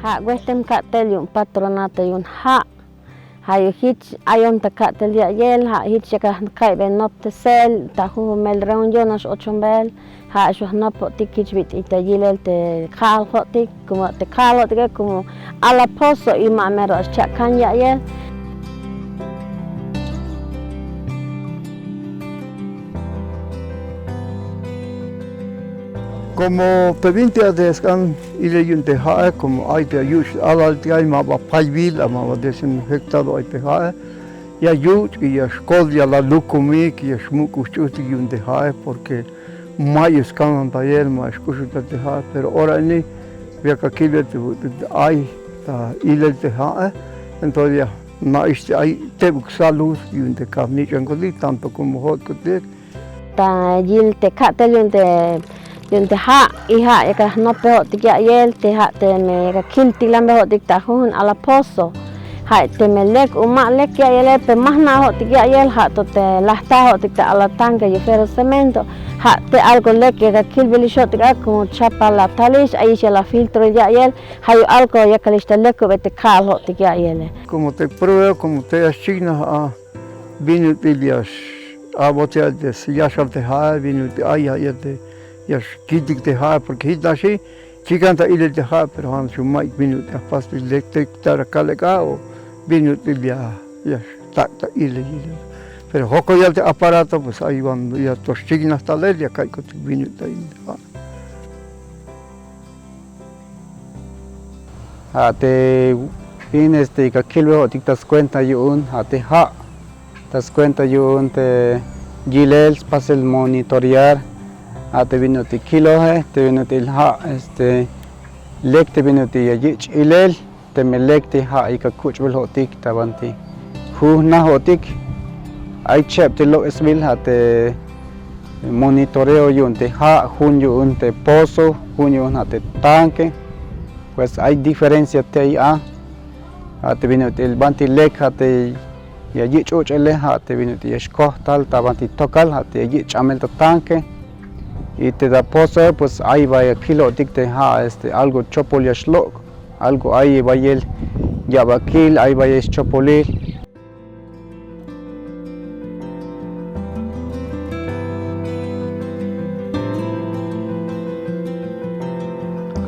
Ha westem katel yung patronato yung ha. Hayo hich ayon ta katel ya yel ha hich ya kai ben nop te sel ta hu mel reunion as ochombel ha shu nop tikich bit ita yilel te khal khotik como te khalo te como ala poso y mamero as chakan ya yel. Como te 20 días can ile yunte ha como hay te ayush alal te hay ma ba paivil ama ba desen hectado hay te ha ya yut y ya skol ya la lukumi que ya shmuku chuti yunte ha porque mayos can tayer ma escucha te ha pero ahora ni vea que aquí hay ta ile te ha entonces ya na ist hay te salud yunte ka ni changoli tanto como hot que Ta yil te katel yunte ha iha ya no peho tikia yel te ha te me ka kilti lambe ho tikta hun ala poso ha te me lek uma lek ya yel pe mahna ho tikia yel ha to te lahta ho tikta ala tanga y ferro cemento ha te algo lek ya kilbeli shot ka como chapa la talish ahí se la filtro ya yel ha yo algo ya kalista lek te kal ho tikia yel como te pruebo como te achina a vinutilias a botea de ya te ha vinut ay ya te ya kidik te ha porque hita shi chikanta ile te ha pero han su mai minut pas electric tar kalega o minut ya ta ile pero hoko ya te aparato pues ahí van ya tos chigna hasta le ya kai ko minut ahí te vienes de que kilwe te das cuenta yun te ha das cuenta yun te gilels pas el monitorear te vino te kilo te vino te ha lek te vino te yich ilel te melek te ha ika kuchbel hotik tabanti hu na hotik ai chep te lo esbil ha te monitoreo yun te ha hun yun te pozo hun yun ha te tanque pues hay diferencia te ahí te vino te el banti lek ha te yich ochele ha te vino te yeshko tal tabanti tokal ha te yich amel te tanque y te da pozo pues ahí va el kilo dicte ha algo chopol yashlok algo ahí va el yabakil ahí va el chopolil.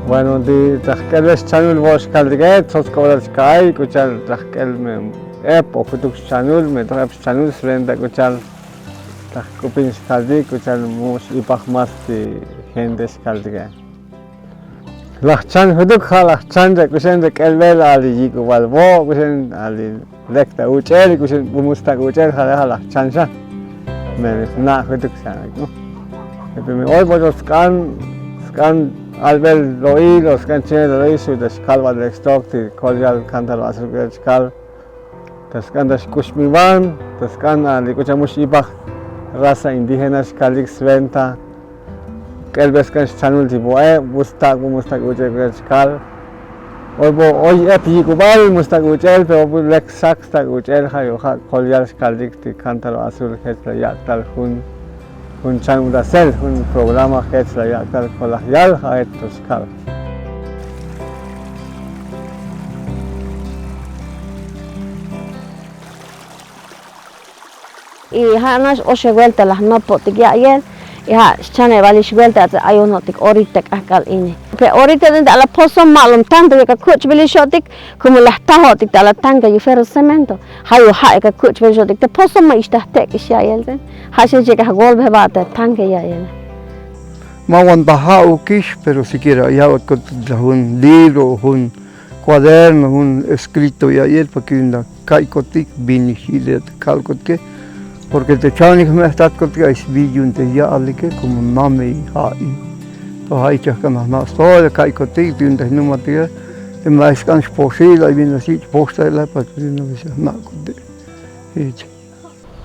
Bueno, di tahkel es chanul vos kaldiget sos kolas kai kuchal tahkel me epo futuk chanul me trap chanul frente kuchal tak kupin sekali kucing mus ipak mas di gente sekali. Lahcan huduk halahcan je kucing de kelbel ali jiku walbo kucing ali lekta ucel kucing bumustak ucel halahcan sah. Men nak huduk sana. Tapi me oi bodos skan albel loi los skan cene loi sudah sekal wadek stok di koljal kantar asal sekal. Taskan das kushmiwan taskan ali kucing mus ipak raza indígena kalik sventa kelbes kan chanul tipo mustak ujel kal hoy epi kubal mustak ujel pero lek sak stak ujel hayo ha kolyal kalik ti kantalo azul hetla yaktal hun chanul da sel hun programa hetla yaktal kolyal ha etos kal y hanas oche vuelta las no potikia yel y ha chane valish vuelta hay uno tik ahorita akal ini pe ahorita dentro la pozo malum tanto que kuch beli shotik como la taho tik la tanga y ferro cemento hayo ha que kuch beli shotik te pozo ma ista tek ya yel ha se llega gol be bata tanga ya yel ma wan baha o kish pero siquiera ya con un libro un cuaderno un escrito ya yel porque una kai kotik binihile kalkot que porque te chani que me está contigo es billunte ya alike como nami hai to hai chakana na stoya kai kotik billunte no matia te mais kan posible hay bien así posta la para que no se na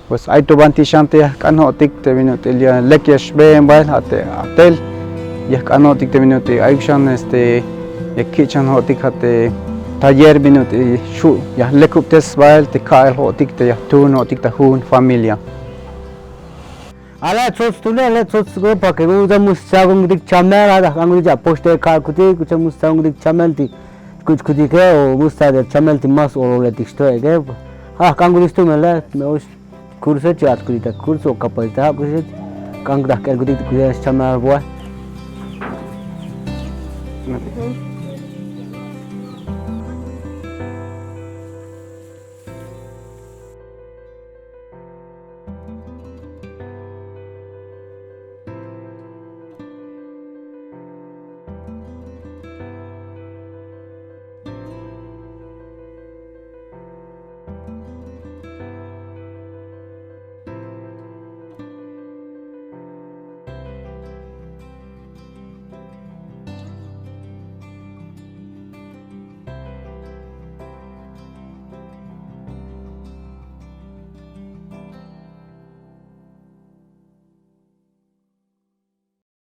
pues hay tu banti chante kan hotik te vino te ya lekish ben bail hate atel ya kan hotik te vino te aishan ya kitchen hotik hate taller vino te shu ya lekup tes bail te kael hotik te ya tu hotik ta hun familia ala sos tu le sos go pa ke uda musagong dik chamel ada kangu ja poste ka kuti kucha musagong dik chamel ti kuch ke o gusta de chamel timas o le tiksto ke kangulisto mela me os curso chat kurita curso kapalta kurso kangra ke kurita chamal boy